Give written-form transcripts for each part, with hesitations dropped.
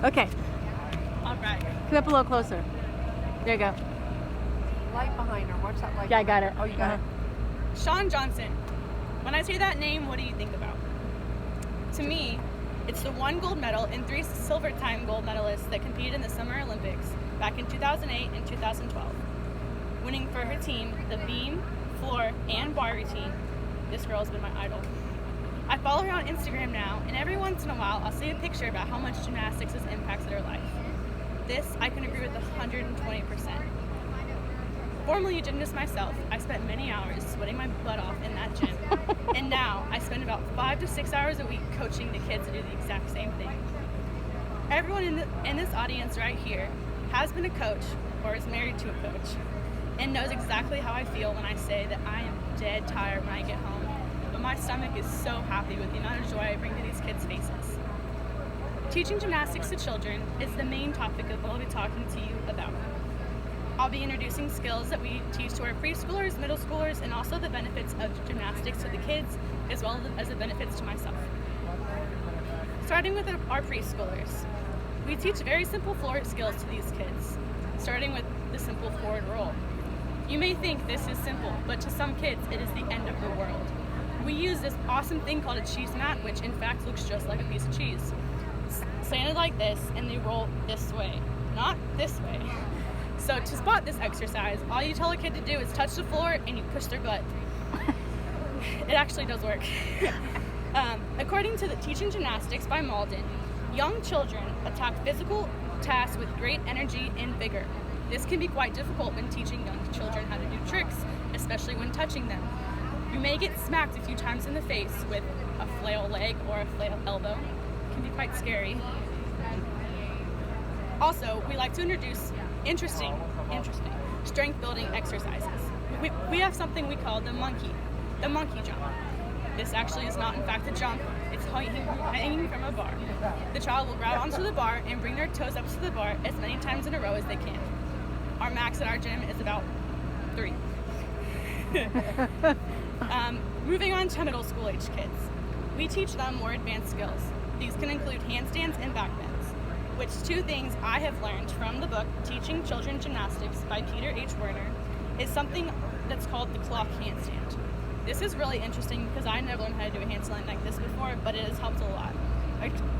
Okay, All right. come up a little closer. There you go. Light behind her. Watch that light. Yeah, I got it. Oh, you got it. Shawn Johnson. When I say that name, what do you think about? To me, it's the one gold medal and 3 silver-time gold medalists that competed in the Summer Olympics back in 2008 and 2012. Winning for her team, the beam, floor, and bar routine. This girl has been my idol. I follow her on Instagram now, and every once in a while I'll see a picture about how much gymnastics has impacted her life. This I can agree with 120%. Formerly a gymnast myself, I spent many hours sweating my butt off in that gym, and now I spend about 5 to 6 hours a week coaching the kids to do the exact same thing. Everyone in this audience right here has been a coach or is married to a coach and knows exactly how I feel when I say that I am dead tired when I get home, but my stomach is so happy with the amount of joy I bring to these kids' faces. Teaching gymnastics to children is the main topic of what I'll be talking to you about. I'll be introducing skills that we teach to our preschoolers, middle schoolers, and also the benefits of gymnastics to the kids, as well as the benefits to myself. Starting with our preschoolers, we teach very simple floor skills to these kids, starting with the simple forward roll. You may think this is simple, but to some kids, it is the end of the world. We use this awesome thing called a cheese mat, which in fact looks just like a piece of cheese. Slanted like this, and they roll this way, not this way. So to spot this exercise, all you tell a kid to do is touch the floor and you push their butt. It actually does work. According to the Teaching Gymnastics by Malden, young children attack physical tasks with great energy and vigor. This can be quite difficult when teaching young children how to do tricks, especially when touching them. You may get smacked a few times in the face with a flail leg or a flail elbow. It can be quite scary. Also, we like to introduce interesting strength building exercises. We have something we call the monkey jump. This actually is not in fact a jump, it's hanging from a bar. The child will grab onto the bar and bring their toes up to the bar as many times in a row as they can. Our max at our gym is about 3. Moving on to middle school age kids. We teach them more advanced skills. These can include handstands and back bends, which 2 things I have learned from the book Teaching Children Gymnastics by Peter H. Werner is something that's called the clock handstand. This is really interesting because I never learned how to do a handstand like this before, but it has helped a lot.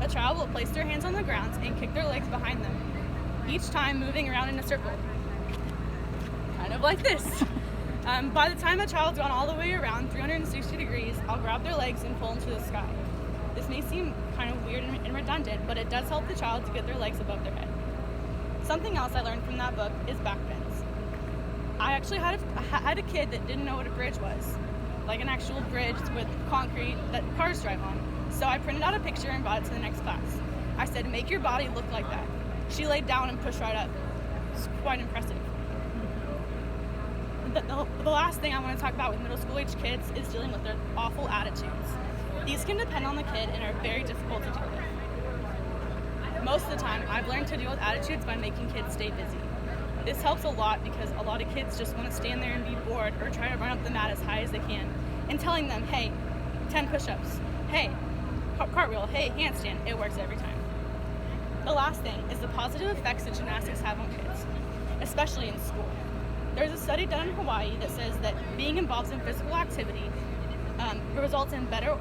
A child will place their hands on the ground and kick their legs behind them, each time moving around in a circle, kind of like this. By the time a child's gone all the way around 360 degrees, I'll grab their legs and pull them to the sky. This may seem kind of weird and redundant, but it does help the child to get their legs above their head. Something else I learned from that book is back bends. I actually had a kid that didn't know what a bridge was, like an actual bridge with concrete that cars drive on. So I printed out a picture and brought it to the next class. I said, make your body look like that. She laid down and pushed right up. It's quite impressive. The last thing I want to talk about with middle school age kids is dealing with their awful attitudes. These can depend on the kid and are very difficult to deal with. Most of the time, I've learned to deal with attitudes by making kids stay busy. This helps a lot because a lot of kids just want to stand there and be bored or try to run up the mat as high as they can. And telling them, hey, 10 push-ups, hey, cartwheel, hey, handstand, it works every time. The last thing is the positive effects that gymnastics have on kids, especially in school. There's a study done in Hawaii that says that being involved in physical activity results in better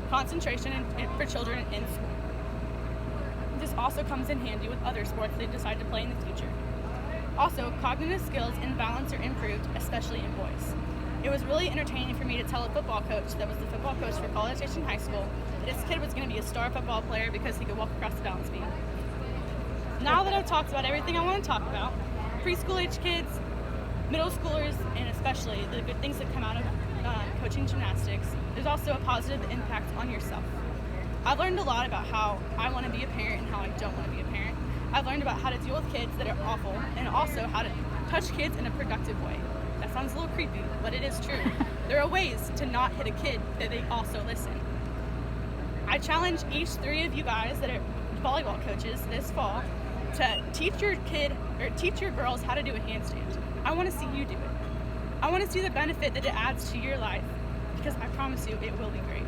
concentration for children in school. This also comes in handy with other sports they decide to play in the future. Also, cognitive skills and balance are improved, especially in boys. It was really entertaining for me to tell a football coach that was the football coach for College Station High School that this kid was going to be a star football player because he could walk across the balance beam. Now that I've talked about everything I want to talk about, preschool age kids, middle schoolers, and especially the good things that come out of coaching gymnastics, there's also a positive impact on yourself. I've learned a lot about how I want to be a parent and how I don't want to be a parent. I've learned about how to deal with kids that are awful and also how to touch kids in a productive way. That sounds a little creepy, but it is true. There are ways to not hit a kid that they also listen. I challenge each 3 of you guys that are volleyball coaches this fall to teach your kid or teach your girls how to do a handstand. I want to see you do it. I want to see the benefit that it adds to your life because I promise you it will be great.